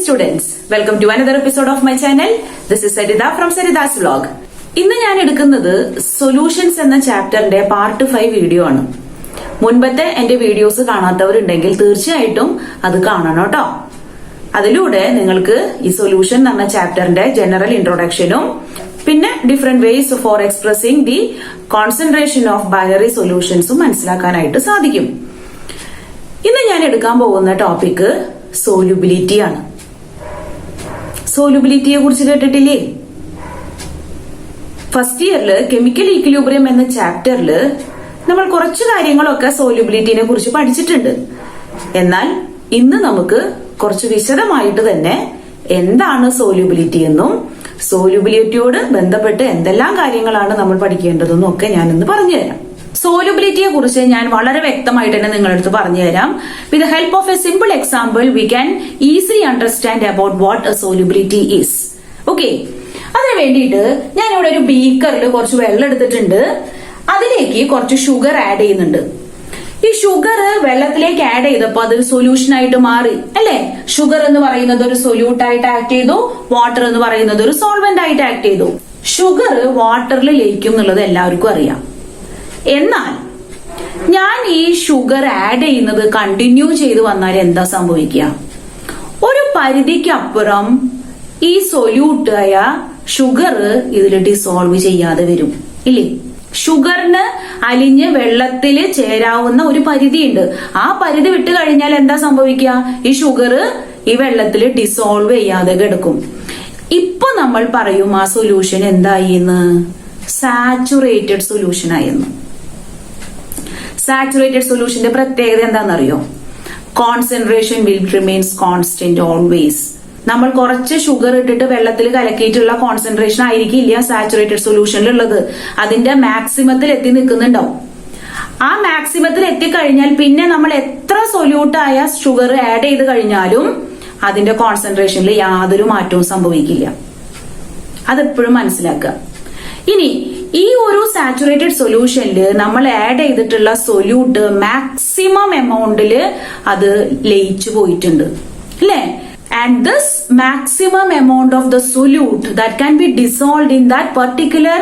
students, welcome to another episode of my channel. This is Sarita from Sarita's vlog. ഇന്ന് ഞാൻ എടുക്കുന്നത് solutions എന്ന ചാപ്റ്ററിന്റെ part 5 video ആണ്. മുൻപത്തെ എന്റെ വീഡിയോസ് കാണാത്തവരുണ്ടെങ്കിൽ തീർച്ചയായിട്ടും അത് കാണണം കേട്ടോ. അതിലൂടെ നിങ്ങൾക്ക് ഈ സൊല്യൂഷൻ എന്ന ചാപ്റ്ററിന്റെ ജനറൽ ഇൻട്രൊഡക്ഷനും പിന്നെ different ways for expressing the concentration of binary സൊല്യൂഷൻസും മനസ്സിലാക്കാനായിട്ട് സാധിക്കും. ഇന്ന് ഞാൻ എടുക്കാൻ പോകുന്ന ടോപ്പിക് സോലുബിലിറ്റി ആണ്. സോലുബിലിറ്റിയെ കുറിച്ച് കേട്ടിട്ടില്ലേ? ഫസ്റ്റ് ഇയറില് കെമിക്കൽ ഈക്വിലിബ്രിയം എന്ന ചാപ്റ്ററില് നമ്മൾ കുറച്ച് കാര്യങ്ങളൊക്കെ സോലുബിലിറ്റിനെ കുറിച്ച് പഠിച്ചിട്ടുണ്ട്. എന്നാൽ ഇന്ന് നമുക്ക് കുറച്ച് വിശദമായിട്ട് തന്നെ എന്താണ് സോലുബിലിറ്റി എന്നും സോലുബിലിറ്റിയോട് ബന്ധപ്പെട്ട് എന്തെല്ലാം കാര്യങ്ങളാണ് നമ്മൾ പഠിക്കേണ്ടതെന്നും ഒക്കെ ഞാൻ ഇന്ന് പറഞ്ഞുതരാം. സോലുബിലിറ്റിയെ കുറിച്ച് ഞാൻ വളരെ വ്യക്തമായിട്ട് തന്നെ നിങ്ങളുടെ അടുത്ത് പറഞ്ഞുതരാം. With the help of A simple example we can easily understand about what A solubility is. Okay, അതിന് വേണ്ടിയിട്ട് ഞാൻ ഇവിടെ ഒരു ബീക്കറിൽ കുറച്ച് വെള്ളം എടുത്തിട്ടുണ്ട്. അതിലേക്ക് കുറച്ച് ഷുഗർ ആഡ് ചെയ്യുന്നുണ്ട്. ഈ ഷുഗർ വെള്ളത്തിലേക്ക് ആഡ് ചെയ്തപ്പോൾ അതൊരു സൊല്യൂഷൻ ആയിട്ട് മാറി അല്ലെ. ഷുഗർ എന്ന് പറയുന്നത് ഒരു സൊല്യൂട്ട് ആയിട്ട് ആക്ട് ചെയ്തു, വാട്ടർ എന്ന് പറയുന്നത് ഒരു സോൾവെന്റ് ആയിട്ട് ആക്ട് ചെയ്തു. ഷുഗർ വാട്ടറിൽ ലയിക്കും എന്നുള്ളത് എല്ലാവർക്കും അറിയാം. എന്നാൽ ഞാൻ ഈ ഷുഗർ ആഡ് ചെയ്യുന്നത് കണ്ടിന്യൂ ചെയ്ത് വന്നാൽ എന്താ സംഭവിക്കുക? ഒരു പരിധിക്കപ്പുറം ഈ സൊല്യൂട്ടായ ഷുഗർ ഇതിൽ ഡിസോൾവ് ചെയ്യാതെ വരും ഇല്ലേ. ഷുഗറിന് അലിഞ്ഞ് വെള്ളത്തില് ചേരാവുന്ന ഒരു പരിധിയുണ്ട്. ആ പരിധി വിട്ട് കഴിഞ്ഞാൽ എന്താ സംഭവിക്കുക? ഈ ഷുഗർ ഈ വെള്ളത്തിൽ ഡിസോൾവ് ചെയ്യാതെ കിടക്കും. ഇപ്പൊ നമ്മൾ പറയും ആ സൊല്യൂഷൻ എന്തായി എന്ന്? സാച്ചുറേറ്റഡ് സൊല്യൂഷൻ ആയെന്ന്. സാച്ചുറേറ്റഡ് സൊല്യൂഷന്റെ പ്രത്യേകത എന്താണെന്നറിയോ? Concentration will remains constant always. നമ്മൾ കുറച്ച് ഷുഗർ ഇട്ടിട്ട് വെള്ളത്തിൽ കലക്കിയിട്ടുള്ള കോൺസെൻട്രേഷൻ ആയിരിക്കില്ല സാച്ചുറേറ്റഡ് സൊല്യൂഷനിലുള്ളത്. അതിന്റെ മാക്സിമത്തിൽ എത്തി നിൽക്കുന്നുണ്ടാവും. ആ മാക്സിമത്തിൽ എത്തിക്കഴിഞ്ഞാൽ പിന്നെ നമ്മൾ എത്ര സൊല്യൂട്ടായ ഷുഗർ ആഡ് ചെയ്ത് കഴിഞ്ഞാലും അതിന്റെ കോൺസെൻട്രേഷനിൽ യാതൊരു മാറ്റവും സംഭവിക്കില്ല. അതെപ്പോഴും മനസ്സിലാക്കുക. ഇനി ഈ ഒരു സാച്ചുറേറ്റഡ് സൊല്യൂഷനില് നമ്മൾ ആഡ് ചെയ്തിട്ടുള്ള സൊല്യൂട്ട് മാക്സിമം എമൗണ്ടില് അത് ലയിച്ചു പോയിട്ടുണ്ട് അല്ലേ. And this maximum amount of the solute that can be dissolved in that particular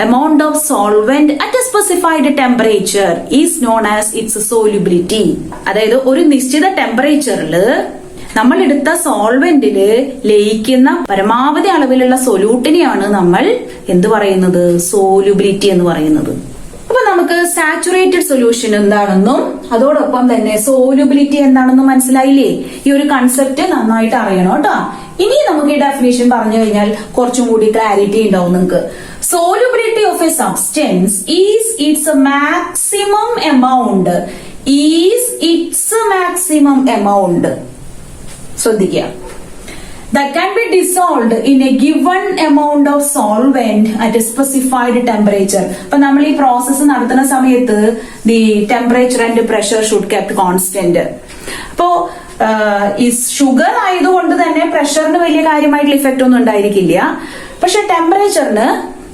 amount of solvent at a specified temperature is known as its solubility. അതായത് ഒരു നിശ്ചിത ടെമ്പറേച്ചറില് നമ്മൾ എടുത്ത സോൾവെന്റില് ലയിക്കുന്ന പരമാവധി അളവിലുള്ള സൊല്യൂട്ടിനെയാണ് നമ്മൾ എന്ത് പറയുന്നത്? സോലുബിലിറ്റി എന്ന് പറയുന്നത്. അപ്പൊ നമുക്ക് സാച്ചുറേറ്റഡ് സൊല്യൂഷൻ എന്താണെന്നും അതോടൊപ്പം തന്നെ സോലുബിലിറ്റി എന്താണെന്നും മനസ്സിലായില്ലേ? ഈ ഒരു കൺസെപ്റ്റ് നന്നായിട്ട് അറിയണം കേട്ടോ. ഇനി നമുക്ക് ഈ ഡെഫിനേഷൻ പറഞ്ഞു കഴിഞ്ഞാൽ കുറച്ചും കൂടി ക്ലാരിറ്റി ഉണ്ടാവും നിങ്ങൾക്ക്. Solubility of A substance is its maximum amount. ശ്രദ്ധിക്കുക. That can be dissolved in a given amount of solvent at a specified temperature. അപ്പൊ നമ്മൾ ഈ പ്രോസസ്സ് നടത്തുന്ന സമയത്ത് the temperature and pressure should kept constant. അപ്പോ ഈ ഷുഗർ ആയതുകൊണ്ട് തന്നെ പ്രഷറിന് വലിയ കാര്യമായിട്ടുള്ള ഇഫക്റ്റ് ഒന്നും ഉണ്ടായിരിക്കില്ല. പക്ഷെ ടെമ്പറേച്ചറിന്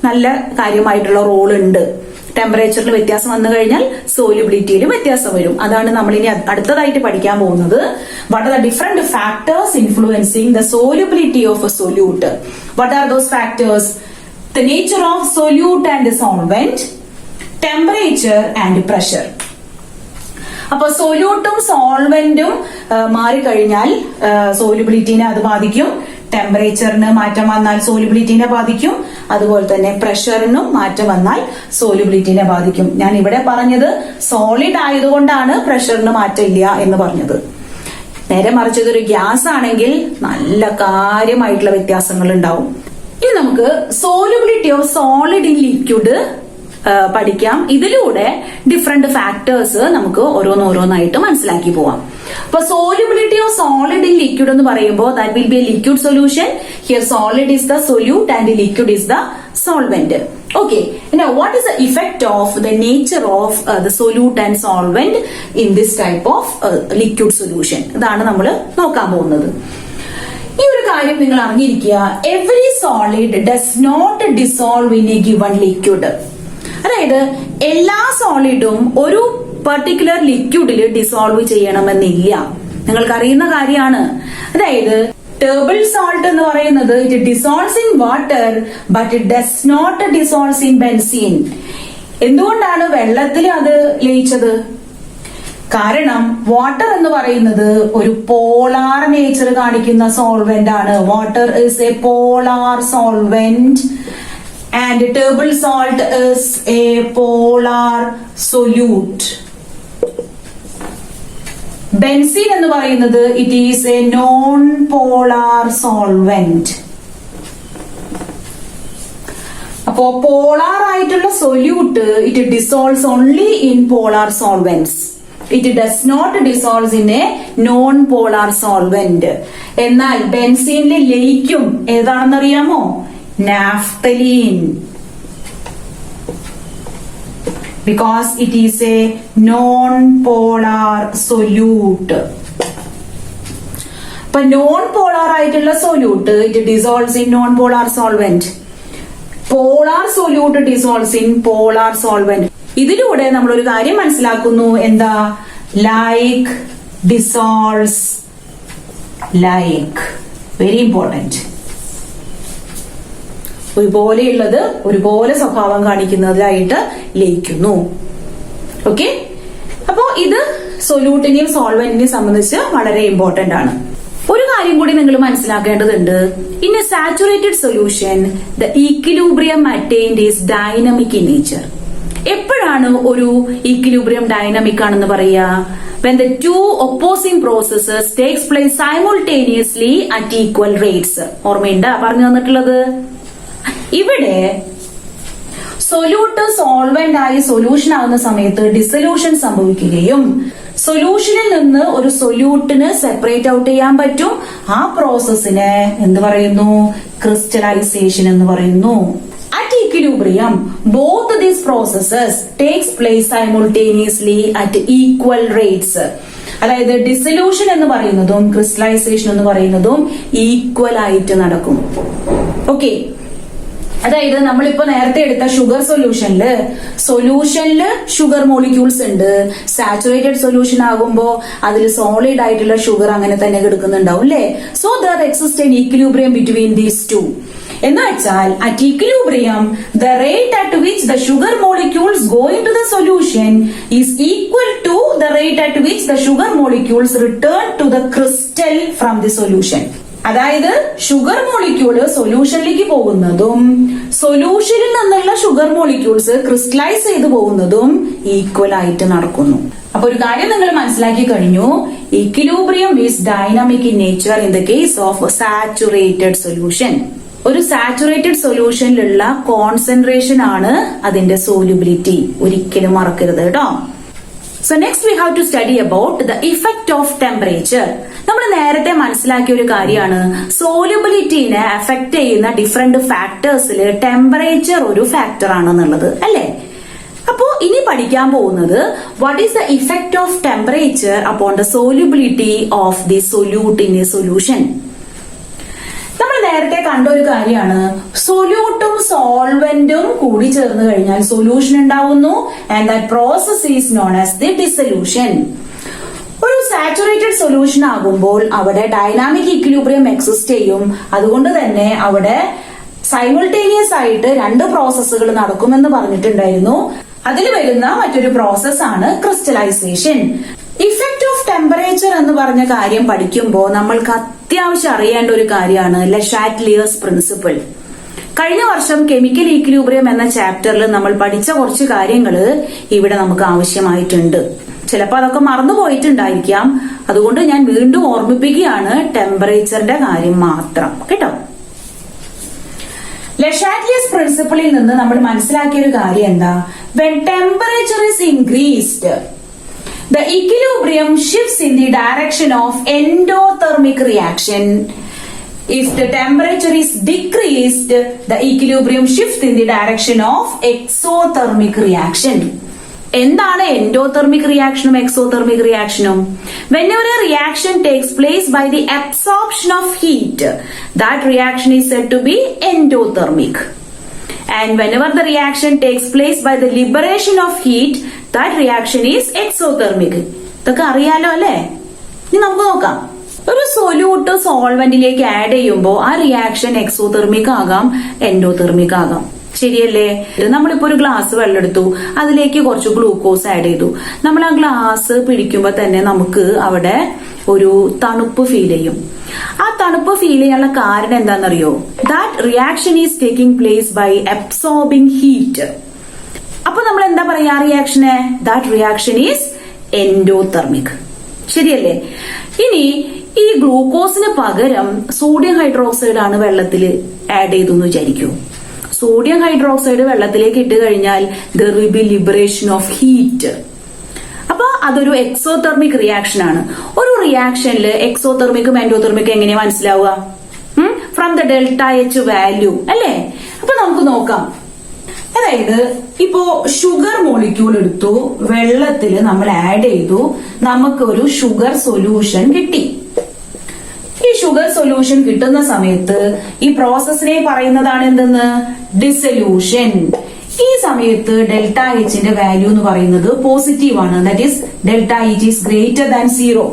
നല്ല കാര്യമായിട്ടുള്ള റോൾ ഉണ്ട്. ടെമ്പറേച്ചറിൽ വ്യത്യാസം വന്നു കഴിഞ്ഞാൽ സോലുബിലിറ്റിയിൽ വ്യത്യാസം വരും. അതാണ് നമ്മൾ ഇനി അടുത്തതായിട്ട് പഠിക്കാൻ പോകുന്നത്. What are the different factors influencing the solubility of A solute? What are those factors? The nature of solute and solvent, temperature and pressure. അപ്പൊ സൊല്യൂട്ടും സോൾവെന്റും മാറിക്കഴിഞ്ഞാൽ സോലുബിലിറ്റിനെ അത് ബാധിക്കും. ടെമ്പറേച്ചറിന് മാറ്റം വന്നാൽ സോലുബിലിറ്റിനെ ബാധിക്കും. അതുപോലെ തന്നെ പ്രഷറിനും മാറ്റം വന്നാൽ സോലുബിലിറ്റിനെ ബാധിക്കും. ഞാൻ ഇവിടെ പറഞ്ഞത് സോളിഡ് ആയതുകൊണ്ടാണ് പ്രഷറിന് മാറ്റമില്ല എന്ന് പറഞ്ഞത്. നേരെ മറിച്ച് ഇതൊരു ഗ്യാസ് ആണെങ്കിൽ നല്ല കാര്യമായിട്ടുള്ള വ്യത്യാസങ്ങൾ ഉണ്ടാവും. ഇനി നമുക്ക് solubility of solid in liquid പഠിക്കാം. ഇതിലൂടെ ഡിഫറെന്റ് ഫാക്ടേഴ്സ് നമുക്ക് ഓരോന്നായിട്ട് മനസ്സിലാക്കി പോവാം. അപ്പൊ solubility of solid in liquid എന്ന് പറയുമ്പോൾ that will be A liquid solution. Here solid is the solute and liquid is the solvent. Okay, now what is the effect of the nature of the solute and solvent in this type of liquid solution? ഇതാണ് നമ്മൾ നോക്കാൻ പോകുന്നത്. ഈ ഒരു കാര്യം നിങ്ങൾ അറിഞ്ഞിരിക്കുക. Every solid does not dissolve in a given liquid. അതായത് എല്ലാ സോളിഡും ഒരു പർട്ടിക്കുലർ ലിക്വിഡിൽ ഡിസോൾവ് ചെയ്യണമെന്നില്ല. നിങ്ങൾക്ക് അറിയുന്ന കാര്യമാണ്. അതായത് ടേബിൾ സോൾട്ട് എന്ന് പറയുന്നത് it dissolves in water but it does not dissolves in benzene. എന്തുകൊണ്ടാണ് വെള്ളത്തിൽ അത് ലയിച്ചത്? കാരണം വാട്ടർ എന്ന് പറയുന്നത് ഒരു പോളാർ നേച്ചർ കാണിക്കുന്ന സോൾവെന്റ് ആണ്. Water is a polar solvent and table salt is a polar solute. Benzene എന്ന് പറയുന്നത് it is a non polar solvent. അപ്പോ പോളാർ ആയിട്ടുള്ള solute it dissolves only in polar solvents. It does not dissolves in a non polar solvent. എന്നാൽ ബെൻസീനിൽ ലയിക്കും ഏതാണെന്നറിയാമോ? Naphthalene. Because it is a non-polar solute. അപ്പൊ non polar ആയിട്ടുള്ള solute it dissolves in non polar solvent. Polar solute dissolves in polar solvent. ഇതിലൂടെ നമ്മൾ ഒരു കാര്യം മനസ്സിലാക്കുന്നു. എന്താ? Like dissolves like. Very important. ഒരുപോലെയുള്ളത് ഒരുപോലെ സ്വഭാവം കാണിക്കുന്നതിലായിട്ട് ലയിക്കുന്നു. ഓക്കെ, അപ്പോ ഇത് സൊല്യൂട്ടിനെയും സോൾവെന്റിനെയും സംബന്ധിച്ച് വളരെ ഇമ്പോർട്ടന്റ് ആണ്. ഒരു കാര്യം കൂടി നിങ്ങൾ മനസ്സിലാക്കേണ്ടതുണ്ട്. In A saturated solution the equilibrium attained is dynamic in nature. എപ്പോഴാണ് ഒരു ഈക്വിലിബ്രിയം ഡൈനമിക് ആണെന്ന് പറയാ? when the two opposing processes takes place simultaneously at equal rates. ഓർമ്മയുണ്ടാ പറഞ്ഞു തന്നിട്ടുള്ളത്? ഇവിടെ സൊല്യൂട്ട് സോൾവെന്റ് ആയി സൊല്യൂഷൻ ആവുന്ന സമയത്ത് ഡിസൊല്യൂഷൻ സംഭവിക്കുകയും സൊല്യൂഷനിൽ നിന്ന് ഒരു സൊല്യൂട്ടിന് സെപ്പറേറ്റ് ഔട്ട് ചെയ്യാൻ പറ്റും. ആ പ്രോസസ്സിനെ എന്ത് പറയുന്നു? ക്രിസ്റ്റലൈസേഷൻ എന്ന് പറയുന്നു. At equilibrium both these processes takes place simultaneously at equal rates. അതായത് ഡിസൊല്യൂഷൻ എന്ന് പറയുന്നതും ക്രിസ്റ്റലൈസേഷൻ എന്ന് പറയുന്നതും ഈക്വൽ ആയിട്ട് നടക്കും. ഓക്കെ, അതായത് നമ്മളിപ്പോ നേരത്തെ എടുത്ത ഷുഗർ സൊല്യൂഷനില് ഷുഗർ മോളിക്യൂൾസ് ഉണ്ട്. സാച്ചുറേറ്റഡ് സൊല്യൂഷൻ ആകുമ്പോ അതിൽ സോളിഡ് ആയിട്ടുള്ള ഷുഗർ അങ്ങനെ തന്നെ കിടക്കുന്നുണ്ടാവും അല്ലെ? So there exist an equilibrium between these two. എന്ന് വെച്ചാൽ at equilibrium the rate at which the sugar molecules go into the solution is equal to the rate at which the sugar molecules return to the crystal from the solution. അതായത് sugar molecule സൊല്യൂഷനിലേക്ക് പോകുന്നതും സൊല്യൂഷനിൽ നിന്നുള്ള sugar molecules crystallise ചെയ്തു പോകുന്നതും equal ആയിട്ട് നടക്കുന്നു. അപ്പൊ ഒരു കാര്യം നിങ്ങൾ മനസ്സിലാക്കി കഴിഞ്ഞു. Equilibrium is dynamic in nature in the case of saturated solution. ഒരു സാച്ചുറേറ്റഡ് സൊല്യൂഷനിലുള്ള കോൺസെൻട്രേഷൻ ആണ് അതിന്റെ സോല്യൂബിലിറ്റി. ഒരിക്കലും മറക്കരുത് കേട്ടോ. So next we have to study about the effect of temperature. നമ്മൾ നേരത്തെ മനസ്സിലാക്കിയ ഒരു കാര്യമാണ് സോല്യൂബിലിറ്റിനെ അഫക്ട് ചെയ്യുന്ന ഡിഫറെന്റ് ഫാക്ടേഴ്സിൽ ടെമ്പറേച്ചർ ഒരു ഫാക്ടർ ആണെന്നുള്ളത് അല്ലേ? അപ്പോ ഇനി പഠിക്കാൻ പോകുന്നത് what is the effect of temperature upon the solubility of the solute in a solution. നമ്മൾ നേരത്തെ കണ്ട ഒരു കാര്യമാണ് സൊല്യൂട്ടും സോൾവെന്റും കൂടി ചേർന്ന് കഴിഞ്ഞാൽ സൊല്യൂഷൻ ഉണ്ടാവുന്നു. And that process is known as the dissolution. ഒരു സാച്ചുറേറ്റഡ് സൊല്യൂഷൻ ആകുമ്പോൾ അവിടെ ഡൈനാമിക് ഈക്വിലിബ്രിയം എക്സിസ്റ്റ് ചെയ്യും. അതുകൊണ്ട് തന്നെ അവിടെ സൈമിൾട്ടേനിയസ് ആയിട്ട് രണ്ട് പ്രോസസ്സുകൾ നടക്കുമെന്ന് പറഞ്ഞിട്ടുണ്ടായിരുന്നു. അതിൽ വരുന്ന മറ്റൊരു പ്രോസസ് ആണ് ക്രിസ്റ്റലൈസേഷൻ. ഇഫക്റ്റ് ഓഫ് ടെമ്പറേച്ചർ എന്ന് പറഞ്ഞ കാര്യം പഠിക്കുമ്പോൾ നമ്മൾക്ക് അത്യാവശ്യം അറിയേണ്ട ഒരു കാര്യമാണ് Le Chatelier's പ്രിൻസിപ്പിൾ. കഴിഞ്ഞ വർഷം കെമിക്കൽ ഈക്വിലിബ്രിയം എന്ന ചാപ്റ്ററിൽ നമ്മൾ പഠിച്ച കുറച്ച് കാര്യങ്ങൾ ഇവിടെ നമുക്ക് ആവശ്യമായിട്ടുണ്ട്. ചിലപ്പോൾ അതൊക്കെ മറന്നുപോയിട്ടുണ്ടായിരിക്കാം. അതുകൊണ്ട് ഞാൻ വീണ്ടും ഓർമ്മിപ്പിക്കുകയാണ് ടെമ്പറേച്ചറിന്റെ കാര്യം മാത്രം കേട്ടോ. Le Chatelier's പ്രിൻസിപ്പിളിൽ നിന്ന് നമ്മൾ മനസ്സിലാക്കിയ ഒരു കാര്യം എന്താ? When temperature is increased, the equilibrium shifts in the direction of endothermic reaction. If the temperature is decreased, the equilibrium shifts in the direction of exothermic reaction. എന്താണ് എൻഡോതെർമിക് റിയാക്ഷനും എക്സോതെർമിക് റിയാക്ഷനും? Whenever a reaction takes place by the absorption of heat, that reaction is said to be endothermic. And whenever the reaction takes place by the liberation of heat, that reaction is exothermic. ഇതൊക്കെ അറിയാലോ അല്ലെ? ഇനി നമുക്ക് നോക്കാം. ഒരു solute സോൾവെന്റിലേക്ക് add ചെയ്യുമ്പോൾ ആ reaction exothermic ആകാം, എൻഡോതെർമിക് ആകാം. ശരിയല്ലേ? നമ്മളിപ്പോ ഒരു ഗ്ലാസ് വെള്ളം എടുത്തു, അതിലേക്ക് കുറച്ച് ഗ്ലൂക്കോസ് ആഡ് ചെയ്തു. നമ്മൾ ആ ഗ്ലാസ് പിടിക്കുമ്പോൾ തന്നെ നമുക്ക് അവിടെ ഒരു തണുപ്പ് ഫീൽ ചെയ്യും. ആ തണുപ്പ് ഫീൽ ചെയ്യാനുള്ള കാരണം എന്താണെന്നറിയോ? That reaction is taking place by absorbing heat. അപ്പൊ നമ്മൾ എന്താ പറയാ റിയാക്ഷന്? That reaction is endothermic. ശരിയല്ലേ? ഇനി ഈ ഗ്ലൂക്കോസിന് പകരം സോഡിയം ഹൈഡ്രോക്സൈഡ് ആണ് വെള്ളത്തിൽ ആഡ് ചെയ്തു എന്ന് വിചാരിക്കൂ. സോഡിയം ഹൈഡ്രോക്സൈഡ് വെള്ളത്തിലേക്ക് ഇട്ട് കഴിഞ്ഞാൽ there will be liberation of heat. അപ്പൊ അതൊരു എക്സോതെർമിക് റിയാക്ഷൻ ആണ്. ഒരു റിയാക്ഷനിൽ എക്സോതെർമിക്കും എൻഡോതെർമിക്കും എങ്ങനെയാ മനസ്സിലാവുക? From the delta H value അല്ലേ? അപ്പൊ നമുക്ക് നോക്കാം. അതായത് ഇപ്പോ ഷുഗർ മോളിക്യൂൾ എടുത്തു, വെള്ളത്തിൽ നമ്മൾ ആഡ് ചെയ്തു, നമുക്കൊരു ഷുഗർ സൊല്യൂഷൻ കിട്ടി. ഈ ഷുഗർ സൊല്യൂഷൻ കിട്ടുന്ന സമയത്ത് ഈ പ്രോസസ്സിനെ പറയുന്നതാണ് എന്തെന്ന്? ഡിസൊല്യൂഷൻ. ഈ സമയത്ത് ഡെൽറ്റ എച്ചിന്റെ വാല്യൂ എന്ന് പറയുന്നത് പോസിറ്റീവ് ആണ്. That is delta H is greater than 0.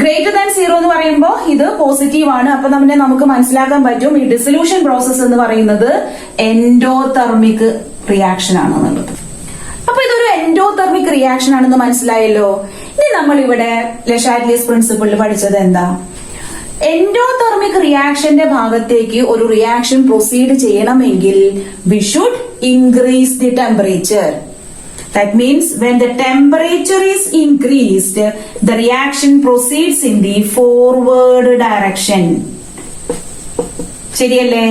Greater than 0 എന്ന് പറയുമ്പോൾ ഇത് പോസിറ്റീവ് ആണ്. അപ്പൊ നമുക്ക് മനസ്സിലാക്കാൻ പറ്റും ഈ ഡിസൊല്യൂഷൻ പ്രോസസ് എന്ന് പറയുന്നത് എൻഡോതെർമിക് റിയാക്ഷൻ ആണെന്നുള്ളത്. അപ്പൊ ഇതൊരു എൻഡോതെർമിക് റിയാക്ഷൻ ആണെന്ന് മനസ്സിലായല്ലോ. ഇനി നമ്മൾ ഇവിടെ Le Chatelier's പ്രിൻസിപ്പിളിൽ പഠിച്ചത് എന്താ? എൻഡോതെർമിക് റിയാക്ഷന്റെ ഭാഗത്തേക്ക് ഒരു റിയാക്ഷൻ പ്രൊസീഡ് ചെയ്യണമെങ്കിൽ we should increase the temperature. That means when the temperature is increased, the reaction proceeds in the forward direction. ശരിയല്ലേ?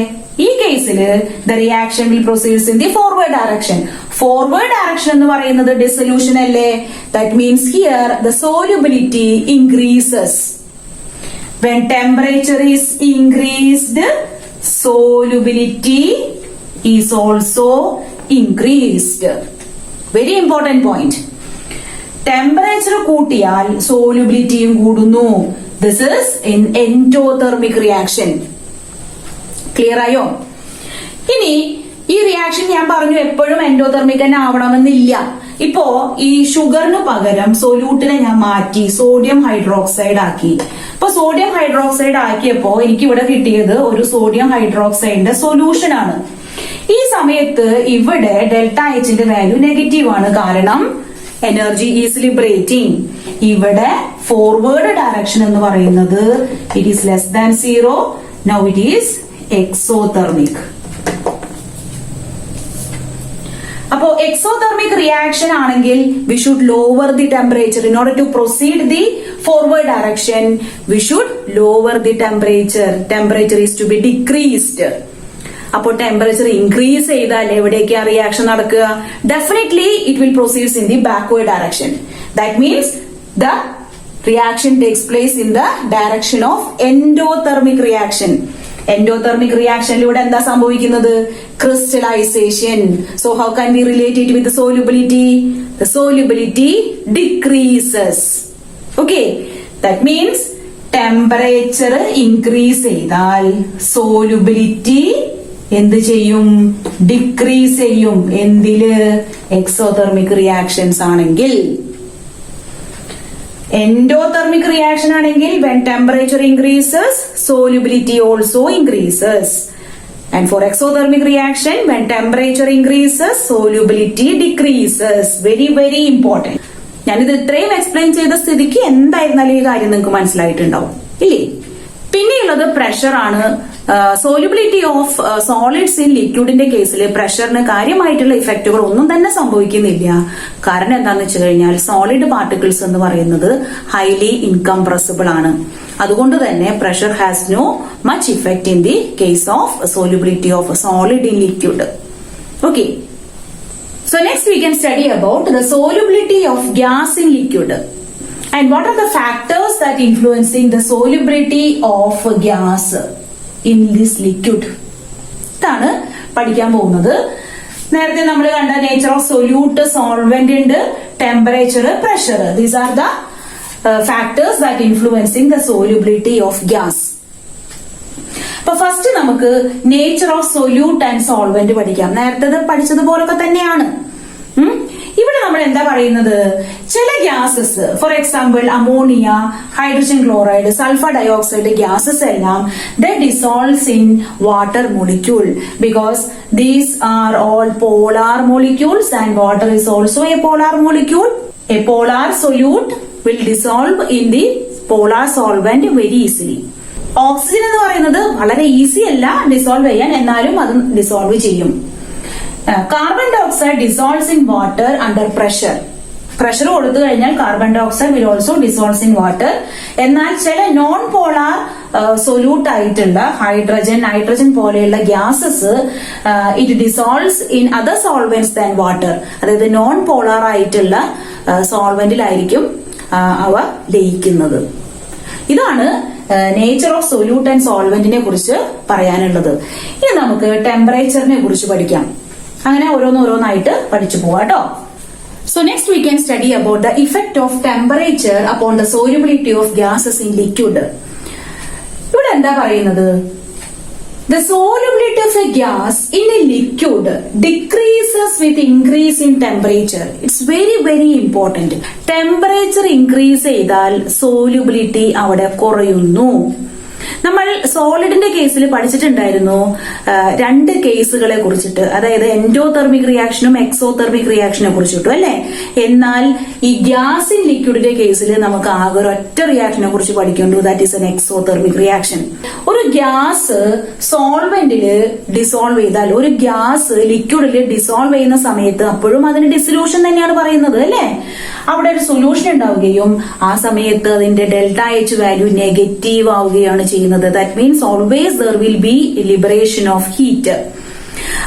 ഈ കേസില് the reaction will proceed in the forward direction. Forward direction എന്ന് പറയുന്നത് dissolution അല്ലേ? That means here the solubility increases. When temperature is increased, solubility is also increased. Very important point. Temperature കൂട്ടിയാൽ സോലുബിലിറ്റിയും കൂടുന്നു. This is in endothermic reaction. Clear ആയോ? ഇനി ഈ reaction ഞാൻ പറഞ്ഞു എപ്പോഴും എൻഡോതെർമിക് തന്നെ ആവണമെന്നില്ല. ഇപ്പോ ഈ ഷുഗറിന് പകരം സൊല്യൂട്ടിനെ ഞാൻ മാറ്റി സോഡിയം ഹൈഡ്രോക്സൈഡ് ആക്കി. അപ്പൊ സോഡിയം ഹൈഡ്രോക്സൈഡ് ആക്കിയപ്പോ എനിക്ക് ഇവിടെ കിട്ടിയത് ഒരു സോഡിയം ഹൈഡ്രോക്സൈഡിന്റെ സൊല്യൂഷൻ ആണ്. ഈ സമയത്ത് ഇവിടെ ഡെൽറ്റ എച്ചിന്റെ വാല്യൂ നെഗറ്റീവ് ആണ്. കാരണം എനർജി ഈസ് ലിബറേറ്റിംഗ്. ഇവിടെ ഫോർവേഡ് ഡയറക്ഷൻ എന്ന് പറയുന്നത് it is less than 0. Now it is exothermic. അപ്പോ എക്സോതെർമിക് റിയാക്ഷൻ ആണെങ്കിൽ we should lower the temperature. In order to proceed the forward direction we should lower the temperature. Temperature is to be decreased. അപ്പോൾ temperature increase ചെയ്താൽ എവിടേക്കാ reaction നടക്കുക? Definitely it will proceeds in the backward direction. That means the reaction takes place in the direction of endothermic reaction. Endothermic റിയാക്ഷനിലൂടെ എന്താ സംഭവിക്കുന്നത്? Crystallisation. So how can we relate it with solubility? The solubility decreases. Okay, that means temperature increase ചെയ്താൽ solubility എന്ത് ചെയ്യും? Decrease ചെയ്യും. എന്തില്? Exothermic reactions ആണെങ്കിൽ. Endothermic reaction ആണെങ്കിൽ when temperature increases, solubility also increases. And for exothermic reaction, when temperature increases, solubility decreases. Very, very important. ഞാനിത് ഇത്രയും explain ചെയ്ത സ്ഥിതിക്ക് എന്തായിരുന്നാലും ഈ കാര്യം നിങ്ങൾക്ക് മനസ്സിലായിട്ടുണ്ടാവും ഇല്ലേ? പിന്നെയുള്ളത് പ്രഷർ ആണ്. സോലുബിലിറ്റി ഓഫ് സോളിഡ്സ് ഇൻ ലിക്വിഡിന്റെ കേസിൽ പ്രഷറിന് കാര്യമായിട്ടുള്ള ഇഫക്റ്റുകൾ ഒന്നും തന്നെ സംഭവിക്കുന്നില്ല. കാരണം എന്താന്ന് വെച്ച് കഴിഞ്ഞാൽ സോളിഡ് പാർട്ടിക്കിൾസ് എന്ന് പറയുന്നത് ഹൈലി ഇൻകംപ്രസിബിൾ ആണ്. അതുകൊണ്ട് തന്നെ pressure has no much effect in the case of solubility of solid in liquid. Okay, so next we can study about the solubility of gas in liquid and what are the factors that influencing the solubility of gas in this liquid. ഇതാണ് പഠിക്കാൻ പോകുന്നത്. നേരത്തെ നമ്മൾ കണ്ട nature of solute, solvent ഉണ്ട്, temperature, pressure. These are the factors that influencing the solubility of gas. അപ്പൊ first നമുക്ക് nature of solute and solvent പഠിക്കാം. നേരത്തെ പഠിച്ചതുപോലൊക്കെ തന്നെയാണ്. ഇവിടെ നമ്മൾ എന്താ പറയുന്നത്, ചില gases for example ammonia, hydrogen chloride, sulphur dioxide gases എല്ലാം the dissolves in water molecule because these are all polar molecules and water is also a polar molecule. A polar solute will dissolve in the polar solvent very easily. Oxygen എന്ന് പറയുന്നത് വളരെ easy അല്ല dissolve ചെയ്യാൻ, എന്നാലും അത് dissolve ചെയ്യും. Carbon dioxide dissolves in water under pressure. Pressure കൊടുത്തു കഴിഞ്ഞാൽ carbon dioxide will also dissolves in water. എന്നാൽ ചില നോൺ പോളാർ സൊല്യൂട്ട് ആയിട്ടുള്ള ഹൈഡ്രജൻ, നൈട്രജൻ പോലെയുള്ള gases it dissolves in other solvents than water. അതായത് നോൺ പോളാർ ആയിട്ടുള്ള സോൾവെന്റിലായിരിക്കും അവ ലയിക്കുന്നത്. ഇതാണ് നേച്ചർ ഓഫ് സൊല്യൂട്ട് ആൻഡ് സോൾവെന്റിനെ കുറിച്ച് പറയാനുള്ളത്. ഇനി നമുക്ക് ടെമ്പറേച്ചറിനെ കുറിച്ച് പഠിക്കാം. അങ്ങനെ ഓരോന്നോരോന്നായിട്ട് പഠിച്ചു പോവാം കേട്ടോ. So next we can study about the effect of temperature upon the solubility of gases in liquid. ഇവിടെ എന്താ പറയുന്നത്, the solubility of a gas in a liquid decreases with increase in temperature. It's very very important. Temperature increase ചെയ്താൽ solubility അവിടെ കുറയുന്നു. നമ്മൾ സോളിഡിന്റെ കേസിൽ പഠിച്ചിട്ടുണ്ടായിരുന്നു രണ്ട് കേസുകളെ കുറിച്ചിട്ട്, അതായത് എൻഡോതെർമിക് റിയാക്ഷനും എക്സോതെർമിക് റിയാക്ഷനെ കുറിച്ചിട്ടും അല്ലെ. എന്നാൽ ഈ ഗ്യാസ് ഇൻ ലിക്വിഡിന്റെ കേസിൽ നമുക്ക് ആകെ ഒരൊറ്റ റിയാക്ഷനെ കുറിച്ച് പഠിക്കേണ്ടു, that is an exothermic reaction. ഒരു ഗ്യാസ് സോൾവെന്റില് ഡിസോൾവ് ചെയ്താൽ, ഒരു ഗ്യാസ് ലിക്വിഡില് ഡിസോൾവ് ചെയ്യുന്ന സമയത്ത് അപ്പോഴും അതിന് ഡിസൊല്യൂഷൻ തന്നെയാണ് പറയുന്നത് അല്ലെ. അവിടെ ഒരു സൊല്യൂഷൻ ഉണ്ടാവുകയും ആ സമയത്ത് അതിന്റെ ഡെൽറ്റ എച്ച് വാല്യൂ നെഗറ്റീവ് ആവുകയാണ് ചെയ്യുന്നത്. That means always there will be liberation of heat.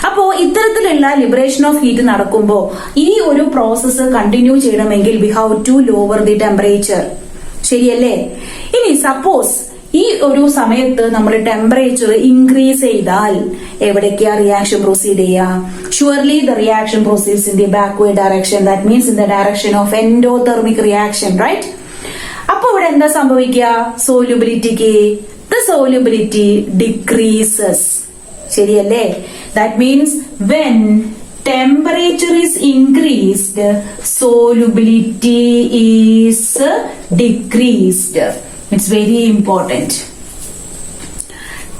അപ്പോ ഇത്തരത്തിലുള്ള ലിബറേഷൻ ഓഫ് ഹീറ്റ് നടക്കുമ്പോൾ ഈ ഒരു പ്രോസസ്സ് കണ്ടിന്യൂ ചെയ്യണമെങ്കിൽ we have to lower the temperature. ശരിയല്ലേ? ഇനി സപ്പോസ് ഈ ഒരു സമയത്ത് നമ്മൾ ടെമ്പറേച്ചർ ഇൻക്രീസ് ചെയ്താൽ എവിടേക്കാ റിയാക്ഷൻ പ്രൊസീഡ് ചെയ്യുക? Surely the reaction proceeds in the backward direction, that means in the direction of endothermic reaction, right? അപ്പൊ ഇവിടെ എന്താ സംഭവിക്കുക? സോല്യൂബിലിറ്റിക്ക് ദ സോല്യൂബിലിറ്റി ഡിക്രീസസ്. ശരിയല്ലേ? That means when temperature is increased, solubility is decreased. It's very important.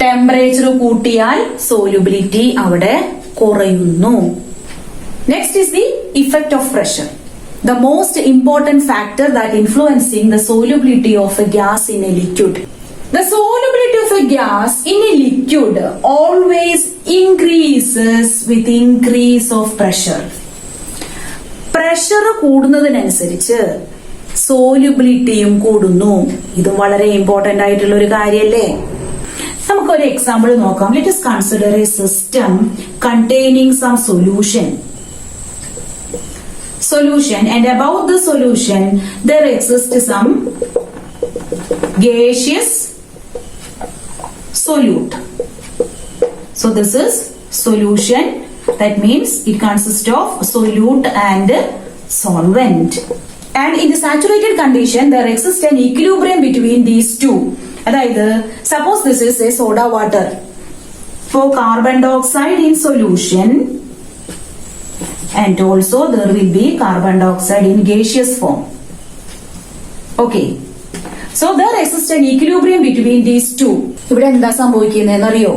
Temperature കൂട്ടിയാൽ solubility അവിടെ കുറയുന്നു. Next is the effect of pressure. The most important factor that influencing the solubility of a gas in a liquid. The solubility of a gas in a liquid always increases with increase of pressure. Pressure കൂടുന്നതിനനുസരിച്ച് സോല്യൂബിലിറ്റിയും കൂടുന്നു. ഇതും വളരെ important ആയിട്ടുള്ള ഒരു കാര്യല്ലേ. നമുക്കൊരു example നോക്കാം. Let us consider a system containing some solution and above the solution there exists some gaseous solute. So this is solution, that means it consists of solute and solvent. And in the saturated condition there exists an equilibrium between these two. അതായത് suppose this is a soda water. For carbon dioxide in solution and also there will be carbon dioxide in gaseous form. Okay. So there exists an equilibrium between these two. ഇവിടെ എന്താ സംഭവിക്കുന്നതെന്നറിയോ?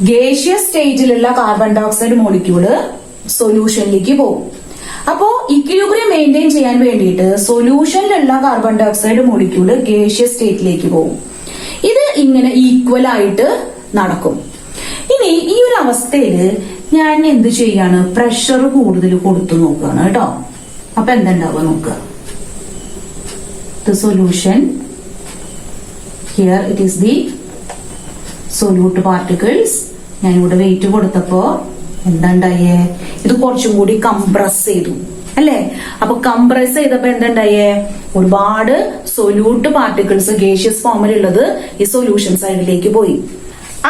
Gaseous സ്റ്റേറ്റിലുള്ള carbon dioxide molecule സൊല്യൂഷനിലേക്ക് പോകും. അപ്പോ equilibrium maintain ചെയ്യാൻ വേണ്ടിയിട്ട് സൊല്യൂഷനിലുള്ള carbon dioxide molecule gaseous സ്റ്റേറ്റിലേക്ക് പോകും. ഇത് ഇങ്ങനെ ഈക്വൽ ആയിട്ട് നടക്കും. ഇനി ഈ ഒരു അവസ്ഥയില് ഞാൻ എന്ത് ചെയ്യാണ്? പ്രഷർ കൂടുതൽ കൊടുത്തു നോക്കുകയാണ് കേട്ടോ. അപ്പൊ എന്തുണ്ടാവുക നോക്കുക. The solution, here it is the solute particles. ഞാൻ ഇവിടെ വെയിറ്റ് കൊടുത്തപ്പോ എന്താണ്ടായേ? ഇത് കുറച്ചും കൂടി കംപ്രസ് ചെയ്തു അല്ലെ. അപ്പൊ കംപ്രസ് ചെയ്തപ്പോ എന്തുണ്ടായേ? ഒരുപാട് സൊല്യൂട്ട് പാർട്ടിക്കിൾസ് ഗേഷ്യസ് ഫോമിലുള്ളത് ഈ സൊല്യൂഷൻ സൈഡിലേക്ക് പോയി.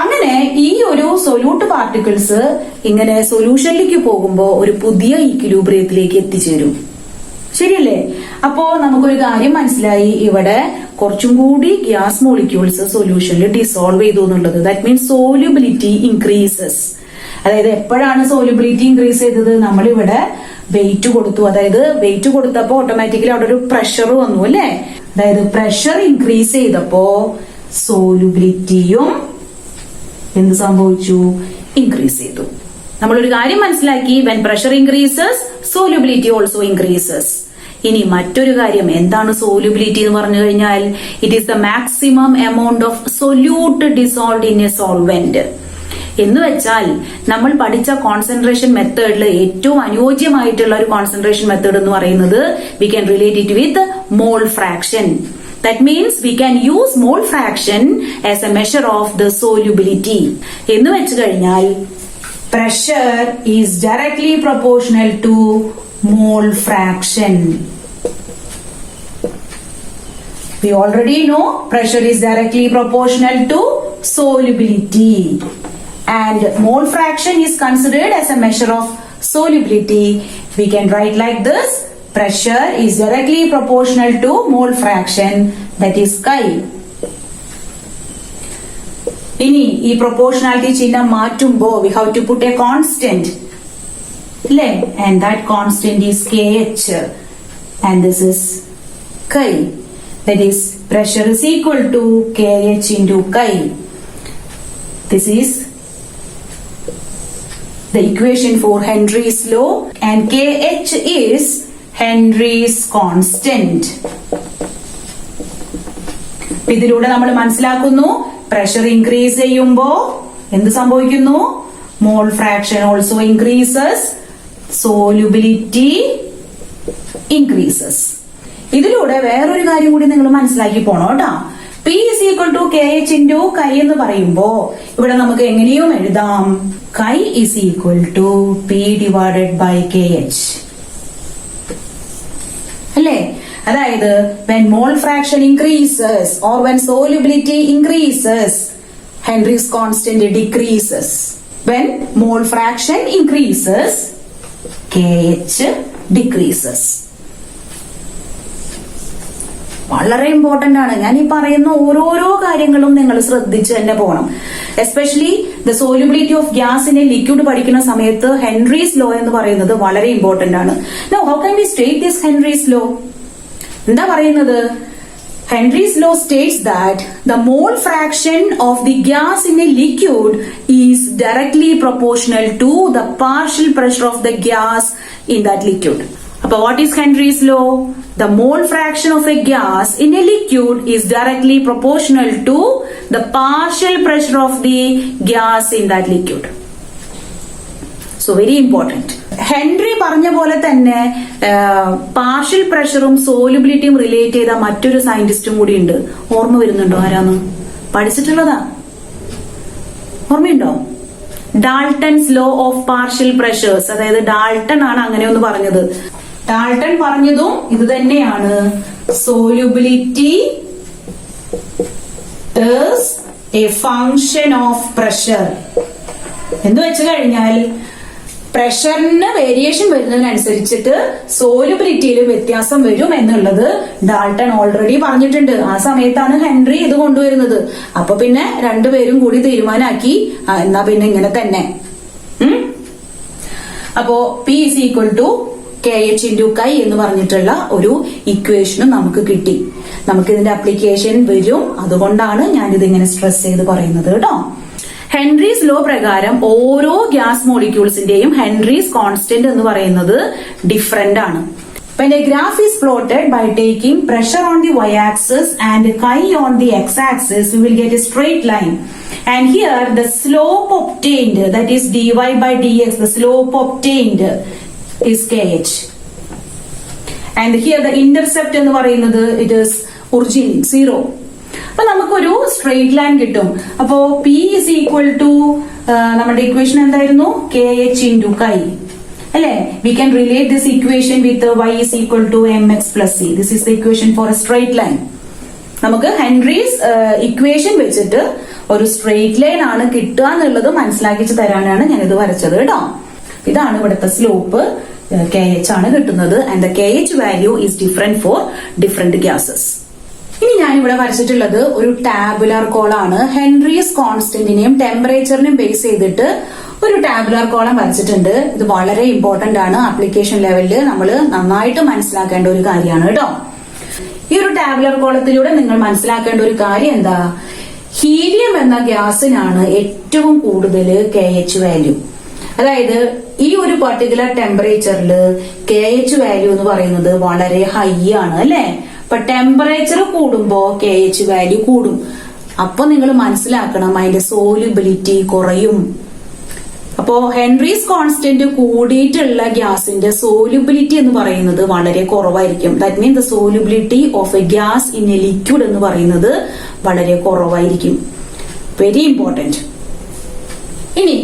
അങ്ങനെ ഈ ഒരു സൊല്യൂട്ട് പാർട്ടിക്കിൾസ് ഇങ്ങനെ സൊല്യൂഷനിലേക്ക് പോകുമ്പോ ഒരു പുതിയ ഈക്വിലിബ്രിയത്തിലേക്ക് എത്തിച്ചേരും. ശരിയല്ലേ? അപ്പോ നമുക്കൊരു കാര്യം മനസ്സിലായി, ഇവിടെ കുറച്ചും കൂടി ഗ്യാസ് മോളിക്യൂൾസ് സൊല്യൂഷനിൽ ഡിസോൾവ് ചെയ്തു എന്നുള്ളത്. That means solubility increases. അതായത് എപ്പോഴാണ് സോല്യൂബിലിറ്റി ഇൻക്രീസ് ചെയ്തത്? നമ്മളിവിടെ വെയിറ്റ് കൊടുത്തു. അതായത് വെയിറ്റ് കൊടുത്തപ്പോ ഓട്ടോമാറ്റിക്കലി അവിടെ ഒരു പ്രഷർ വന്നു അല്ലെ. അതായത് പ്രഷർ ഇൻക്രീസ് ചെയ്തപ്പോ സോലുബിലിറ്റിയും എന്ത് സംഭവിച്ചു? ഇൻക്രീസ് ചെയ്തു. നമ്മളൊരു കാര്യം മനസ്സിലാക്കി, when pressure increases solubility also increases. ഇനി മറ്റൊരു കാര്യം, എന്താണ് സോലുബിലിറ്റി എന്ന് പറഞ്ഞു കഴിഞ്ഞാൽ it is the maximum amount of solute dissolved in A solvent. എന്ന് വെച്ചാൽ നമ്മൾ പഠിച്ച കോൺസെൻട്രേഷൻ മെത്തേഡിൽ ഏറ്റവും അനുയോജ്യമായിട്ടുള്ള ഒരു കോൺസെൻട്രേഷൻ മെത്തേഡ് എന്ന് പറയുന്നത് we can relate it with mole fraction. That means we can use mole fraction as a measure of the solubility. എന്ന് വെച്ച് കഴിഞ്ഞാൽ pressure is directly proportional to mole fraction. We already know pressure is directly proportional to solubility, and mole fraction is considered as a measure of solubility. We can write like this: pressure is directly proportional to mole fraction, that is chi. ഇനി ഈ proportionality ചിഹ്നം മാറ്റുമ്പോ we have to put a constant, അല്ലേ? and that constant is kh, and this is chi. That is pressure is equal to kh into chi. This is the equation for Henry's law, and kh is Henry's constant. ഇതിലൂടെ നമ്മൾ മനസ്സിലാക്കുന്നു pressure increase ചെയ്യുമ്പോ എന്ത് സംഭവിക്കുന്നു? Mole fraction also increases, solubility increases. ഇതിലൂടെ വേറൊരു കാര്യം കൂടി നിങ്ങൾ മനസ്സിലാക്കി പോണോ കേട്ടോ. P is equal to KH into chi എന്ന് പറയുമ്പോ ഇവിടെ നമുക്ക് എങ്ങനെയും എഴുതാം, chi is equal to P divided by KH, അല്ലേ? അതായത് when mole fraction increases or when solubility increases, Henry's constant decreases. When mole fraction increases, KH decreases. വളരെ important ആണ്. ഞാൻ ഈ പറയുന്ന ഓരോരോ കാര്യങ്ങളും നിങ്ങൾ ശ്രദ്ധിച്ച് തന്നെ പോകണം. Especially the solubility of gas in a liquid പഠിക്കുന്ന സമയത്ത് ഹെൻറീസ് ലോ എന്ന് പറയുന്നത് വളരെ ഇമ്പോർട്ടന്റ് ആണ്. Now how can we state this Henry's law? എന്താ പറയുന്നത്? Henry's law states that the mole fraction of the gas in a liquid is directly proportional to the partial pressure of the gas in that liquid. But what is Henry's law? The mole fraction of a gas in a liquid is directly proportional to the partial pressure of the gas in that liquid. So very important. Henry പറഞ്ഞ പോലെ തന്നെ partial പ്രഷറും സോലുബിലിറ്റിയും relate ചെയ്ത മറ്റൊരു സയന്റിസ്റ്റും കൂടി ഉണ്ട്. ഓർമ്മ വരുന്നുണ്ടോ? ആരാന്ന്? പഠിച്ചിട്ടുള്ളതാ? ഓർമ്മയുണ്ടോ? Dalton's law of partial pressures. അതായത് ഡാൾട്ടൺ ആണ് അങ്ങനെ ഒന്ന് പറഞ്ഞത്. ഡാൾട്ടൺ പറഞ്ഞതും ഇത് തന്നെയാണ്. Solubility is A function of pressure. എന്ന് വെച്ച് കഴിഞ്ഞാൽ പ്രഷറിന് വേരിയേഷൻ വരുന്നതിനനുസരിച്ചിട്ട് സോലുബിലിറ്റിയിൽ വ്യത്യാസം വരും എന്നുള്ളത് ഡാൾട്ടൺ ഓൾറെഡി പറഞ്ഞിട്ടുണ്ട്. ആ സമയത്താണ് ഹെൻറി ഇത് കൊണ്ടുവരുന്നത്. അപ്പൊ പിന്നെ രണ്ടുപേരും കൂടി തീരുമാനാക്കി എന്നാ പിന്നെ ഇങ്ങനെ തന്നെ. അപ്പോ P is equal to KH into chi എന്ന് പറഞ്ഞിട്ടുള്ള ഒരു ഇക്വേഷനും നമുക്ക് കിട്ടി. നമുക്ക് ഇതിന്റെ അപ്ലിക്കേഷൻ വരും. അതുകൊണ്ടാണ് ഞാനിത് ഇങ്ങനെ സ്ട്രെസ് ചെയ്ത് പറയുന്നത് കേട്ടോ. ഹെൻറീസ് ലോ പ്രകാരം ഓരോ ഗ്യാസ് മോളിക്യൂൾസിന്റെയും ഹെൻറീസ് കോൺസ്റ്റന്റ് എന്ന് പറയുന്നത് ഡിഫറെന്റ് ആണ്. When a graph is plotted by taking pressure on the y-axis and chi on the x-axis, we will get a straight line. And here the slope obtained, that is dy by dx, the slope obtained is kh. And here the intercept എന്ന് പറയുന്നത് it is origin 0. അപ്പൊ നമുക്കൊരു straight line കിട്ടും. അപ്പോ P is equal to നമ്മുടെ equation എന്തായിരുന്നു? KH into chi, അല്ലെ? We can relate this equation with y is equal to mx plus c. This is the equation for a straight line. നമുക്ക് Henry's equation വെച്ചിട്ട് ഒരു straight line ആണ് കിട്ടുക എന്നുള്ളത് മനസ്സിലാക്കിച്ച് തരാനാണ് ഞാനിത് വരച്ചത് കേട്ടോ. ഇതാണ് ഇവിടുത്തെ സ്ലോപ്പ്. KH ആണ് കിട്ടുന്നത്. And the KH value is different for different gases. ഇനി ഞാൻ ഇവിടെ വരച്ചിട്ടുള്ളത് ഒരു ടാബുലാർ കോളാണ്. ഹെൻറീസ് കോൺസ്റ്റന്റിനെയും ടെമ്പറേച്ചറിനെയും ബേസ് ചെയ്തിട്ട് ഒരു ടാബുലാർ കോളം വരച്ചിട്ടുണ്ട്. ഇത് വളരെ ഇമ്പോർട്ടന്റ് ആണ്. ആപ്ലിക്കേഷൻ ലെവലിൽ നമ്മൾ നന്നായിട്ട് മനസ്സിലാക്കേണ്ട ഒരു കാര്യമാണ് കേട്ടോ. ഈ ഒരു ടാബുലാർ കോളത്തിലൂടെ നിങ്ങൾ മനസ്സിലാക്കേണ്ട ഒരു കാര്യം എന്താ? ഹീലിയം എന്ന ഗ്യാസിനാണ് ഏറ്റവും കൂടുതൽ KH വാല്യൂ. അതായത് ഈ ഒരു പർട്ടിക്കുലർ ടെമ്പറേച്ചറിൽ KH വാല്യൂ എന്ന് പറയുന്നത് വളരെ ഹൈ ആണ് അല്ലെ. അപ്പൊ ടെമ്പറേച്ചർ കൂടുമ്പോ KH വാല്യൂ കൂടും. അപ്പൊ നിങ്ങൾ മനസ്സിലാക്കണം അതിന്റെ സോല്യൂബിലിറ്റി കുറയും. അപ്പോ ഹെൻറീസ് കോൺസ്റ്റന്റ് കൂടിയിട്ടുള്ള ഗ്യാസിന്റെ സോല്യൂബിലിറ്റി എന്ന് പറയുന്നത് വളരെ കുറവായിരിക്കും. That means the solubility of a gas in a liquid എന്ന് പറയുന്നത് വളരെ കുറവായിരിക്കും. Very important. ഇനി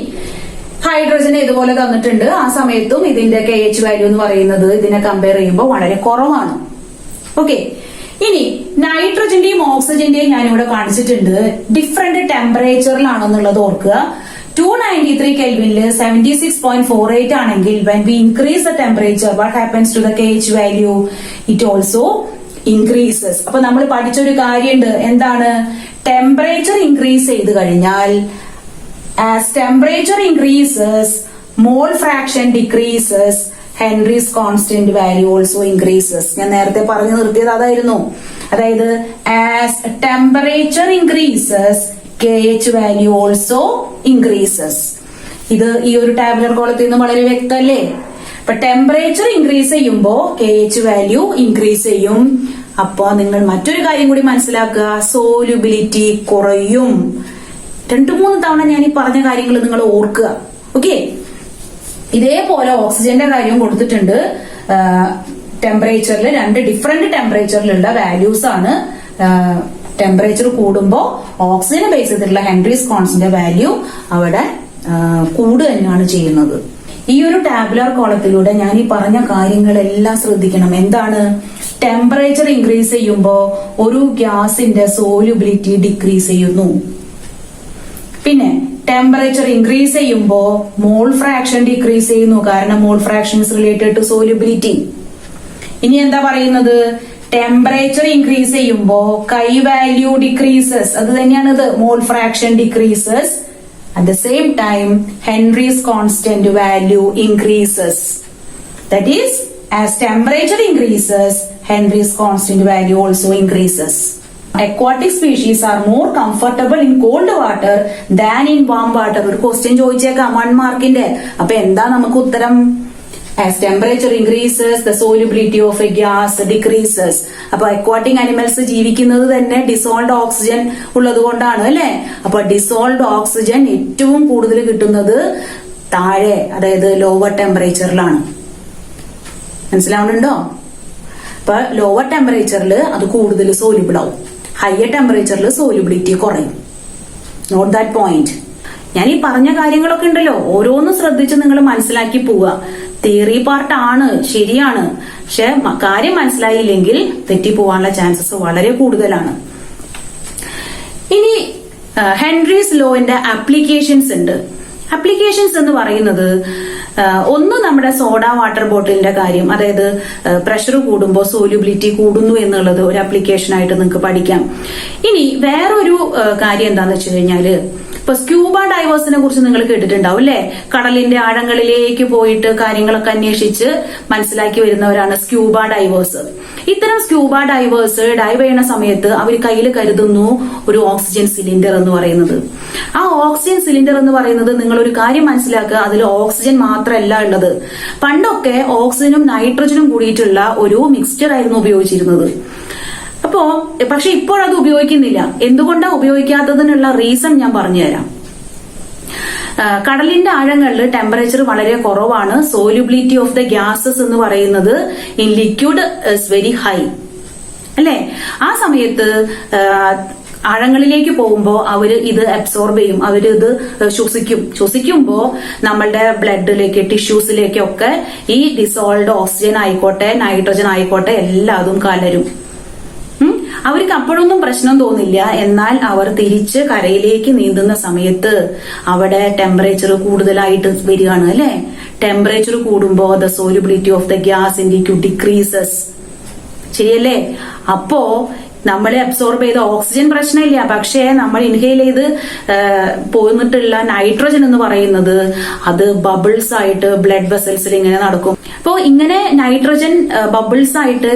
ഹൈഡ്രജന് ഇതുപോലെ തന്നിട്ടുണ്ട്. ആ സമയത്തും ഇതിന്റെ KH വാല്യൂ എന്ന് പറയുന്നത് ഇതിനെ കമ്പയർ ചെയ്യുമ്പോൾ വളരെ കുറവാണ്. ഓക്കെ. ഇനി നൈട്രജന്റെയും ഓക്സിജന്റെയും ഞാനിവിടെ കാണിച്ചിട്ടുണ്ട്. ഡിഫറെന്റ് ടെമ്പറേച്ചറിലാണെന്നുള്ളത് ഓർക്കുക. 293 കെൽവിനിൽ 76.48 ആണെങ്കിൽ when we increase the temperature what happens to the KH value? It also increases. അപ്പൊ നമ്മൾ പഠിച്ചൊരു കാര്യമുണ്ട്. എന്താണ്? ടെമ്പറേച്ചർ ഇൻക്രീസ് ചെയ്ത് കഴിഞ്ഞാൽ as temperature increases mole fraction decreases, Henry's constant value also increases. ഞാൻ നേരത്തെ പറഞ്ഞു നിർത്തിയത് അതായിരുന്നു. അതായത് as temperature increases KH value also increases. ഇത് ഈ ഒരു ടാബുലർ കോളത്തിൽ നിന്ന് വളരെ വ്യക്തമല്ലേ? അപ്പൊ ടെമ്പറേച്ചർ ഇൻക്രീസ് ചെയ്യുമ്പോ KH വാല്യൂ ഇൻക്രീസ് ചെയ്യും. അപ്പൊ നിങ്ങൾ മറ്റൊരു കാര്യം കൂടി മനസ്സിലാക്കുക, സോല്യൂബിലിറ്റി കുറയും. 2-3 തവണ ഞാൻ ഈ പറഞ്ഞ കാര്യങ്ങൾ നിങ്ങൾ ഓർക്കുക. ഓക്കെ. ഇതേപോലെ ഓക്സിജന്റെ കാര്യവും കൊടുത്തിട്ടുണ്ട്. ടെമ്പറേച്ചറിൽ 2 ഡിഫറെന്റ് ടെമ്പറേച്ചറിലുള്ള വാല്യൂസ് ആണ്. ടെമ്പറേച്ചർ കൂടുമ്പോ ഓക്സിജനെ ബേസ് ചെയ്തിട്ടുള്ള ഹെൻറീസ് കോൺസ്റ്റന്റ് വാല്യൂ അവിടെ കൂടുക തന്നെയാണ് ചെയ്യുന്നത്. ഈ ഒരു ടാബുലാർ കോളത്തിലൂടെ ഞാൻ ഈ പറഞ്ഞ കാര്യങ്ങളെല്ലാം ശ്രദ്ധിക്കണം. എന്താണ്? ടെമ്പറേച്ചർ ഇൻക്രീസ് ചെയ്യുമ്പോ ഒരു ഗ്യാസിന്റെ സോല്യൂബിലിറ്റി ഡിക്രീസ് ചെയ്യുന്നു. പിന്നെ ടെമ്പറേച്ചർ ഇൻക്രീസ് ചെയ്യുമ്പോ മോൾ ഫ്രാക്ഷൻ ഡിക്രീസ് ചെയ്യുന്നു. കാരണം mole fraction is related to solubility. ഇനി എന്താ പറയുന്നത്? ടെമ്പറേച്ചർ ഇൻക്രീസ് ചെയ്യുമ്പോ കൈ വാല്യൂ ഡിക്രീസസ്. അത് തന്നെയാണ് ഇത്. Mole fraction decreases. At the same time Henry's constant value increases. That is as temperature increases Henry's constant value also increases. Aquatic species are more comfortable in cold water than in warm water. ഒരു question ചോദിച്ചേക്കാം 1 മാർക്കിന്റെ. അപ്പൊ എന്താ നമുക്ക് ഉത്തരം? As temperature increases, the solubility of a gas decreases. അപ്പൊ aquatic animals ജീവിക്കുന്നത് തന്നെ ഡിസോൾഡ് ഓക്സിജൻ ഉള്ളത് കൊണ്ടാണ് അല്ലെ. അപ്പൊ ഡിസോൾഡ് ഓക്സിജൻ ഏറ്റവും കൂടുതൽ കിട്ടുന്നത് താഴെ, അതായത് ലോവർ ടെമ്പറേച്ചറിലാണ്. മനസ്സിലാവുന്നുണ്ടോ? അപ്പൊ ലോവർ ടെമ്പറേച്ചറിൽ അത് കൂടുതൽ സോല്യൂബിൾ ആവും. ഹയർ ടെമ്പറേച്ചറിൽ സോല്യൂബിലിറ്റി കുറയും. Note that point. ഞാൻ ഈ പറഞ്ഞ കാര്യങ്ങളൊക്കെ ഉണ്ടല്ലോ, ഓരോന്നും ശ്രദ്ധിച്ച് നിങ്ങൾ മനസ്സിലാക്കി പോവുക. തിയറി പാർട്ട് ആണ്, ശരിയാണ്. പക്ഷെ കാര്യം മനസ്സിലായില്ലെങ്കിൽ തെറ്റിപ്പോവാനുള്ള ചാൻസസ് വളരെ കൂടുതലാണ്. ഇനി ഹെൻറീസ് ലോന്റെ ആപ്ലിക്കേഷൻസ് ഉണ്ട്. ആപ്ലിക്കേഷൻസ് എന്ന് പറയുന്നത് ഒന്ന് നമ്മുടെ സോഡ വാട്ടർ ബോട്ടിലിന്റെ കാര്യം, അതായത് പ്രഷർ കൂടുമ്പോൾ സോല്യൂബിലിറ്റി കൂടുന്നു എന്നുള്ളത് ഒരു ആപ്ലിക്കേഷൻ ആയിട്ട് നിങ്ങൾക്ക് പഠിക്കാം. ഇനി വേറൊരു കാര്യം എന്താന്ന് വെച്ച് കഴിഞ്ഞാല്, ഇപ്പൊ സ്ക്യൂബ ഡൈവേഴ്സിനെ കുറിച്ച് നിങ്ങൾ കേട്ടിട്ടുണ്ടാവും അല്ലെ. കടലിന്റെ ആഴങ്ങളിലേക്ക് പോയിട്ട് കാര്യങ്ങളൊക്കെ അന്വേഷിച്ച് മനസ്സിലാക്കി വരുന്നവരാണ് സ്ക്യൂബ ഡൈവേഴ്സ്. ഇത്തരം സ്ക്യൂബ ഡൈവേഴ്സ് ഡൈവ് ചെയ്യുന്ന സമയത്ത് അവർ കയ്യിൽ കരുതുന്നു ഒരു ഓക്സിജൻ സിലിണ്ടർ എന്ന് പറയുന്നത്. ആ ഓക്സിജൻ സിലിണ്ടർ എന്ന് പറയുന്നത് നിങ്ങൾ ഒരു കാര്യം മനസ്സിലാക്കുക, അതിൽ ഓക്സിജൻ മാത്രമല്ല ഉള്ളത്. പണ്ടൊക്കെ ഓക്സിജനും നൈട്രജനും കൂടിയിട്ടുള്ള ഒരു മിക്സ്ചർ ആയിരുന്നു ഉപയോഗിച്ചിരുന്നത്. പക്ഷെ ഇപ്പോൾ അത് ഉപയോഗിക്കുന്നില്ല. എന്തുകൊണ്ടാണ് ഉപയോഗിക്കാത്തതിനുള്ള റീസൺ ഞാൻ പറഞ്ഞുതരാം. കടലിന്റെ ആഴങ്ങളിൽ ടെമ്പറേച്ചർ വളരെ കുറവാണ്. സോല്യൂബിലിറ്റി ഓഫ് ദ ഗ്യാസസ് എന്ന് പറയുന്നത് in liquid is very high അല്ലെ. ആ സമയത്ത് ആഴങ്ങളിലേക്ക് പോകുമ്പോൾ അവര് ഇത് അബ്സോർബ് ചെയ്യും, അവര് ഇത് ശ്വസിക്കുമ്പോ നമ്മളുടെ ബ്ലഡിലേക്ക്, ടിഷ്യൂസിലേക്കൊക്കെ ഈ ഡിസോൾഡ് ഓക്സിജൻ ആയിക്കോട്ടെ നൈട്രജൻ ആയിക്കോട്ടെ എല്ലാതും കലരും. അവർക്ക് അപ്പോഴൊന്നും പ്രശ്നം തോന്നില്ല. എന്നാൽ അവർ തിരിച്ച് കരയിലേക്ക് നീന്തുന്ന സമയത്ത് അവിടെ ടെമ്പറേച്ചർ കൂടുതലായിട്ട് വരികയാണ് അല്ലെ. ടെമ്പറേച്ചർ കൂടുമ്പോ the solubility of the gas in liquid decreases. ശരിയല്ലേ? അപ്പോ നമ്മൾ അബ്സോർബ് ചെയ്ത ഓക്സിജൻ പ്രശ്നമില്ല, പക്ഷേ നമ്മൾ ഇൻഹെയിൽ ചെയ്ത് പോന്നിട്ടുള്ള നൈട്രജൻ എന്ന് പറയുന്നത് അത് ബബിൾസ് ആയിട്ട് ബ്ലഡ് വെസൽസിൽ ഇങ്ങനെ നടക്കും. അപ്പോൾ ഇങ്ങനെ നൈട്രജൻ ബബിൾസ് ആയിട്ട്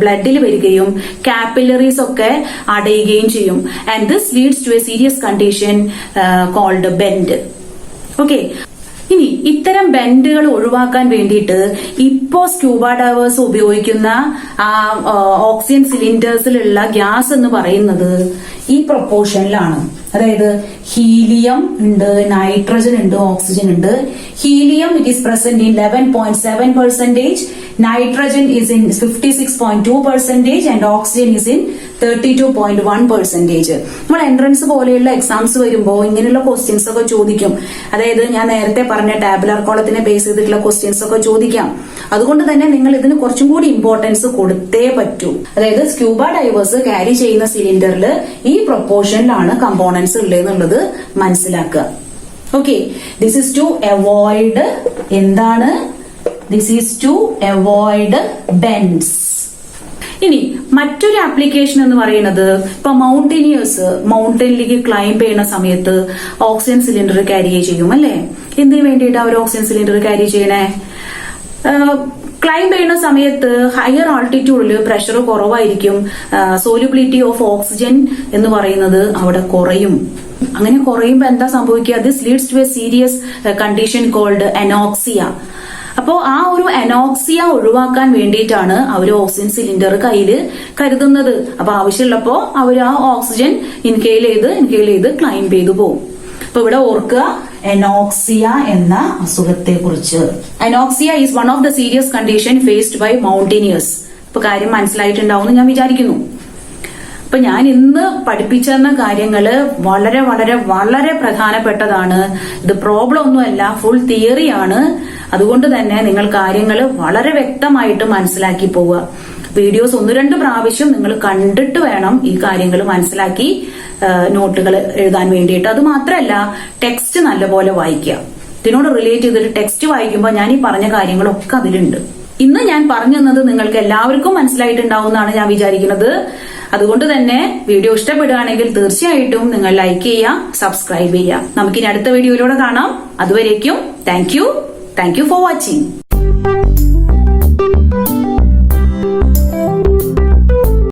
ബ്ലഡിൽ വരികയും കാപ്പിലറീസ് ഒക്കെ അടയുകയും ചെയ്യും. And this leads to a serious condition called bends. Okay, ഇനി ഇത്തരം ബെൻഡുകൾ ഒഴിവാക്കാൻ വേണ്ടിയിട്ട് ഇപ്പോ സ്ക്യൂബ ഡൈവേഴ്സ് ഉപയോഗിക്കുന്ന ആ ഓക്സിജൻ സിലിണ്ടേഴ്സിലുള്ള ഗ്യാസ് എന്ന് പറയുന്നത് ഈ പ്രൊപ്പോർഷനിലാണ്. അതായത് ഹീലിയം ഉണ്ട്, നൈട്രജൻ ഉണ്ട്, ഓക്സിജൻ ഉണ്ട്. Helium it is present in 11.7%, nitrogen is in 56.2% and oxygen is in 32.1%. നമ്മൾ എൻട്രൻസ് പോലെയുള്ള എക്സാംസ് വരുമ്പോൾ ഇങ്ങനെയുള്ള ക്വസ്റ്റ്യൻസ് ഒക്കെ ചോദിക്കും. അതായത് ഞാൻ നേരത്തെ പറഞ്ഞ ടാബുലർ കോളത്തിനെ ബേസ് ചെയ്തിട്ടുള്ള ക്വസ്റ്റ്യൻസ് ഒക്കെ ചോദിക്കാം. അതുകൊണ്ട് തന്നെ നിങ്ങൾ ഇതിന് കുറച്ചും കൂടി ഇമ്പോർട്ടൻസ് കൊടുത്തേ പറ്റൂ. അതായത് സ്ക്യൂബ ഡൈവേഴ്സ് ക്യാരി ചെയ്യുന്ന സിലിണ്ടറിൽ ഈ പ്രൊപ്പോർഷനിലാണ് കമ്പോണൻസ് ഉള്ളതെന്നുള്ളത് മനസ്സിലാക്കുക. Okay, this is to avoid എന്താണ്? This is to avoid bends. ഇനി മറ്റൊരു ആപ്ലിക്കേഷൻ എന്ന് പറയുന്നത് ഇപ്പൊ മൗണ്ടനിയേഴ്സ് മൗണ്ടനിലേക്ക് ക്ലൈംബ് ചെയ്യുന്ന സമയത്ത് ഓക്സിജൻ സിലിണ്ടർ ക്യാരി ചെയ്യും അല്ലെ? എന്തിനു വേണ്ടിയിട്ട് അവർ ഓക്സിജൻ സിലിണ്ടർ ക്യാരി ചെയ്യണേ? ക്ലൈംബ് ചെയ്യുന്ന സമയത്ത് ഹയർ ആൾട്ടിറ്റ്യൂഡിൽ പ്രഷർ കുറവായിരിക്കും, സോല്യൂബിലിറ്റി ഓഫ് ഓക്സിജൻ എന്ന് പറയുന്നത് അവിടെ കുറയും. അങ്ങനെ കുറയുമ്പോൾ എന്താ സംഭവിക്കുക? This leads to a serious condition called anoxia. അപ്പോ ആ ഒരു അനോക്സിയ ഒഴിവാക്കാൻ വേണ്ടിയിട്ടാണ് അവർ ഓക്സിജൻ സിലിണ്ടർ കയ്യിൽ കരുതുന്നത്. അപ്പൊ ആവശ്യമുള്ളപ്പോ അവർ ആ ഓക്സിജൻ ഇൻഹെയിൽ ചെയ്ത് ക്ലൈംബ് ചെയ്തു പോകും. അപ്പൊ ഇവിടെ ഓർക്കുക അനോക്സിയ എന്ന അസുഖത്തെ കുറിച്ച്. Anoxia is one of the serious condition faced by mountaineers. ഇപ്പൊ കാര്യം മനസ്സിലായിട്ടുണ്ടാവും എന്ന് ഞാൻ വിചാരിക്കുന്നു. അപ്പൊ ഞാൻ ഇന്ന് പഠിപ്പിച്ചെന്ന കാര്യങ്ങള് വളരെ വളരെ വളരെ പ്രധാനപ്പെട്ടതാണ്. ഇത് പ്രോബ്ലം ഒന്നുമല്ല, ഫുൾ തിയറിയാണ്. അതുകൊണ്ട് തന്നെ നിങ്ങൾ കാര്യങ്ങൾ വളരെ വ്യക്തമായിട്ട് മനസ്സിലാക്കി പോവുക. വീഡിയോസ് 1-2 പ്രാവശ്യം നിങ്ങൾ കണ്ടിട്ട് വേണം ഈ കാര്യങ്ങൾ മനസ്സിലാക്കി നോട്ടുകൾ എഴുതാൻ വേണ്ടിയിട്ട്. അത് മാത്രമല്ല ടെക്സ്റ്റ് നല്ലപോലെ വായിക്കുക. ഇതിനോട് റിലേറ്റ് ചെയ്തിട്ട് ടെക്സ്റ്റ് വായിക്കുമ്പോൾ ഞാൻ ഈ പറഞ്ഞ കാര്യങ്ങളൊക്കെ അതിലുണ്ട്. ഇന്ന് ഞാൻ പറഞ്ഞു തന്നത് നിങ്ങൾക്ക് എല്ലാവർക്കും മനസ്സിലായിട്ടുണ്ടാവും എന്നാണ് ഞാൻ വിചാരിക്കുന്നത്. അതുകൊണ്ട് തന്നെ വീഡിയോ ഇഷ്ടപ്പെടുകയാണെങ്കിൽ തീർച്ചയായിട്ടും നിങ്ങൾ ലൈക്ക് ചെയ്യുക, സബ്സ്ക്രൈബ് ചെയ്യുക. നമുക്കിനി അടുത്ത വീഡിയോയിലൂടെ കാണാം. അതുവരേക്കും താങ്ക് യു ഫോർ വാച്ചിങ്.